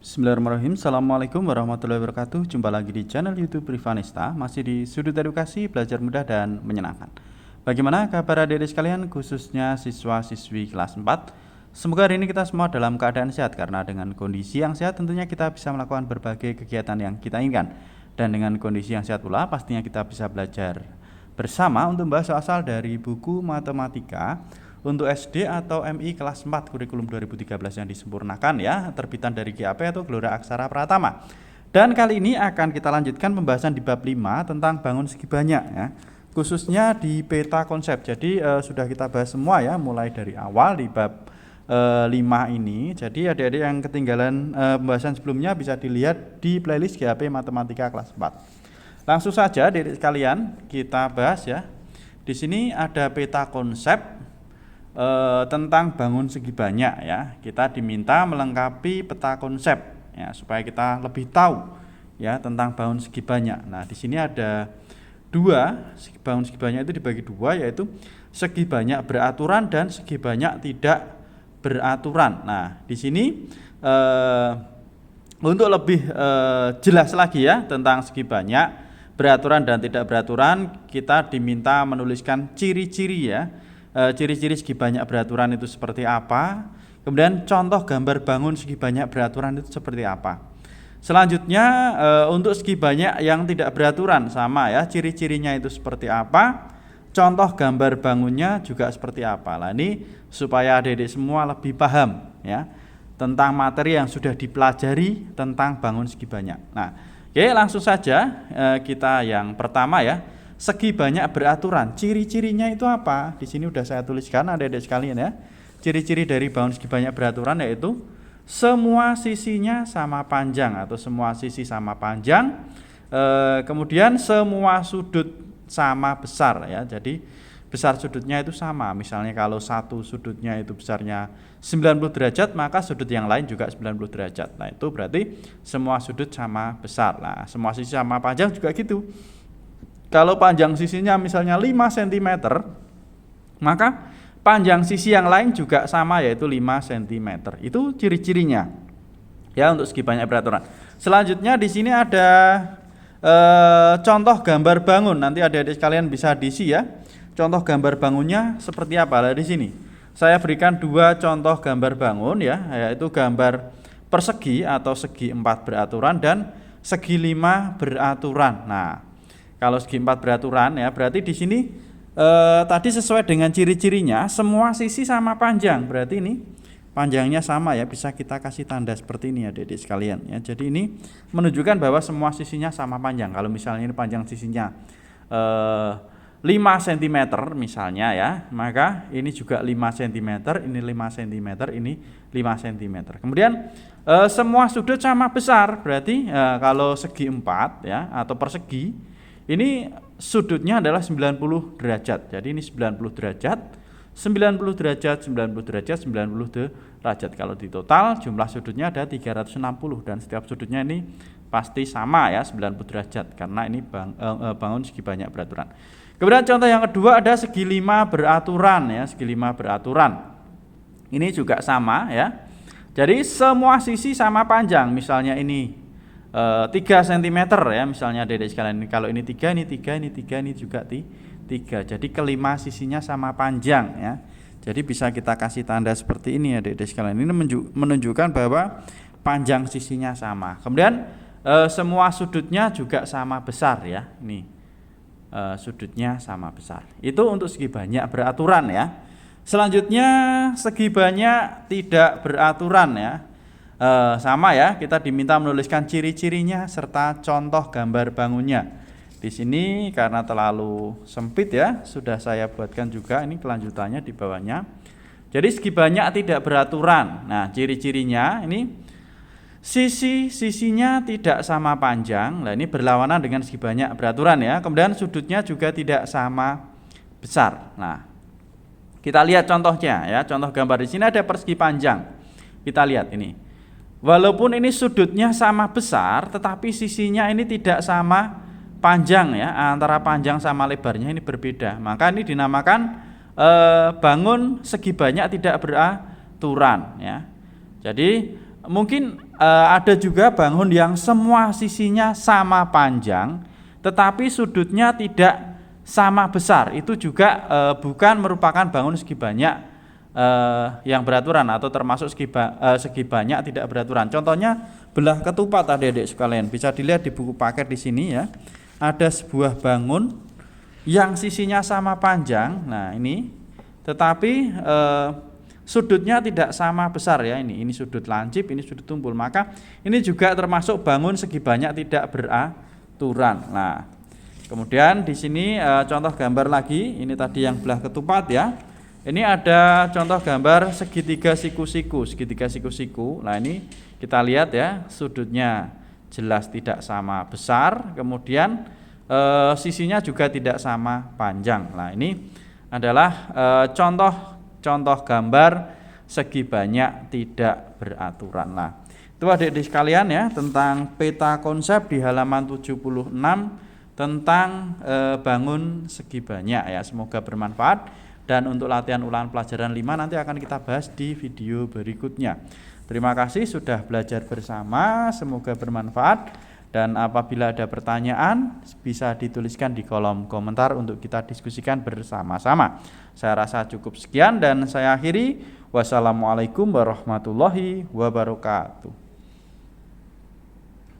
Bismillahirrahmanirrahim. Assalamualaikum warahmatullahi wabarakatuh. Jumpa lagi di channel YouTube Rivanista, masih di sudut edukasi belajar mudah dan menyenangkan. Bagaimana kabar adik-adik sekalian, khususnya siswa-siswi kelas 4? Semoga hari ini kita semua dalam keadaan sehat, karena dengan kondisi yang sehat tentunya kita bisa melakukan berbagai kegiatan yang kita inginkan. Dan dengan kondisi yang sehat pula pastinya kita bisa belajar bersama untuk membahas soal dari buku matematika untuk SD atau MI kelas 4 kurikulum 2013 yang disempurnakan ya, terbitan dari GAP atau Gelora Aksara Pratama. Dan kali ini akan kita lanjutkan pembahasan di bab 5 tentang bangun segi banyak ya, khususnya di peta konsep. Jadi sudah kita bahas semua ya, mulai dari awal di bab 5 ini. Jadi adik-adik yang ketinggalan pembahasan sebelumnya bisa dilihat di playlist GAP Matematika kelas 4. Langsung saja adik-adik sekalian kita bahas ya. Di sini ada peta konsep tentang bangun segi banyak ya. Kita diminta melengkapi peta konsep ya, supaya kita lebih tahu ya tentang bangun segi banyak. Nah, di sini ada dua, bangun segi banyak itu dibagi dua, yaitu segi banyak beraturan dan segi banyak tidak beraturan. Nah, di sini untuk lebih jelas lagi ya tentang segi banyak beraturan dan tidak beraturan, kita diminta menuliskan ciri-ciri ya. Ciri-ciri segi banyak beraturan itu seperti apa, kemudian contoh gambar bangun segi banyak beraturan itu seperti apa. Selanjutnya untuk segi banyak yang tidak beraturan sama ya, ciri-cirinya itu seperti apa, contoh gambar bangunnya juga seperti apa. Nah, ini supaya adik-adik semua lebih paham ya tentang materi yang sudah dipelajari tentang bangun segi banyak. Nah, oke, langsung saja kita yang pertama ya. Segi banyak beraturan, ciri-cirinya itu apa? Di sini udah saya tuliskan adik-adik sekalian ya. Ciri-ciri dari bangun segi banyak beraturan yaitu semua sisinya sama panjang atau semua sisi sama panjang. Kemudian semua sudut sama besar ya. Jadi besar sudutnya itu sama. Misalnya kalau satu sudutnya itu besarnya 90 derajat, maka sudut yang lain juga 90 derajat. Nah, itu berarti semua sudut sama besar. Nah, semua sisi sama panjang juga gitu. Kalau panjang sisinya misalnya 5 cm, maka panjang sisi yang lain juga sama, yaitu 5 cm. Itu ciri-cirinya ya untuk segi banyak beraturan. Selanjutnya di sini ada contoh gambar bangun. Nanti adik-adik sekalian bisa diisi ya. Contoh gambar bangunnya seperti apa? Nah, di sini saya berikan dua contoh gambar bangun ya, yaitu gambar persegi atau segi 4 beraturan dan segi 5 beraturan. Nah, kalau segi 4 beraturan ya, berarti di sini tadi sesuai dengan ciri-cirinya semua sisi sama panjang. Berarti ini panjangnya sama ya, bisa kita kasih tanda seperti ini ya adik-adik sekalian ya. Jadi ini menunjukkan bahwa semua sisinya sama panjang. Kalau misalnya ini panjang sisinya 5 cm misalnya ya, maka ini juga 5 cm, ini 5 cm, ini 5 cm. Kemudian semua sudut sama besar, berarti kalau segi 4 ya atau persegi, ini sudutnya adalah 90 derajat. Jadi ini 90 derajat, 90 derajat, 90 derajat, 90 derajat. Kalau di total jumlah sudutnya ada 360 dan setiap sudutnya ini pasti sama ya, 90 derajat, karena ini bangun segi banyak beraturan. Kemudian contoh yang kedua ada segi 5 beraturan ya, segi 5 beraturan. Ini juga sama ya. Jadi semua sisi sama panjang. Misalnya ini 3 cm ya, misalnya adik-adik sekalian, kalau ini 3, ini 3, ini 3, ini juga 3. Jadi kelima sisinya sama panjang ya. Jadi bisa kita kasih tanda seperti ini ya adik-adik sekalian. Ini menunjukkan bahwa panjang sisinya sama. Kemudian semua sudutnya juga sama besar ya. Ini sudutnya sama besar. Itu untuk segi banyak beraturan ya. Selanjutnya segi banyak tidak beraturan ya. Sama ya, kita diminta menuliskan ciri-cirinya serta contoh gambar bangunnya. Di sini karena terlalu sempit ya, sudah saya buatkan juga ini kelanjutannya di bawahnya. Jadi segi banyak tidak beraturan. Nah, ciri-cirinya ini sisinya tidak sama panjang. Nah, ini berlawanan dengan segi banyak beraturan ya. Kemudian sudutnya juga tidak sama besar. Nah, kita lihat contohnya ya. Contoh gambar di sini ada persegi panjang. Kita lihat ini. Walaupun ini sudutnya sama besar, tetapi sisinya ini tidak sama panjang ya, antara panjang sama lebarnya ini berbeda. Maka ini dinamakan bangun segi banyak tidak beraturan ya. Jadi mungkin ada juga bangun yang semua sisinya sama panjang, tetapi sudutnya tidak sama besar. Itu juga bukan merupakan bangun segi banyak yang beraturan atau termasuk segi banyak tidak beraturan. Contohnya belah ketupat adik-adik sekalian. Bisa dilihat di buku paket di sini ya. Ada sebuah bangun yang sisinya sama panjang. Nah, ini tetapi sudutnya tidak sama besar ya, ini sudut lancip, ini sudut tumpul, maka ini juga termasuk bangun segi banyak tidak beraturan. Nah, kemudian di sini contoh gambar lagi, ini tadi yang belah ketupat ya. Ini ada contoh gambar segitiga siku-siku. Nah, ini kita lihat ya, sudutnya jelas tidak sama besar, kemudian sisinya juga tidak sama panjang. Nah, ini adalah contoh gambar segi banyak tidak beraturan. Nah, itu adik-adik sekalian ya tentang peta konsep di halaman 76 tentang bangun segi banyak ya. Semoga bermanfaat, dan untuk latihan ulangan pelajaran 5 nanti akan kita bahas di video berikutnya. Terima kasih sudah belajar bersama, semoga bermanfaat, dan apabila ada pertanyaan bisa dituliskan di kolom komentar untuk kita diskusikan bersama-sama. Saya rasa cukup sekian dan saya akhiri. Wassalamualaikum warahmatullahi wabarakatuh.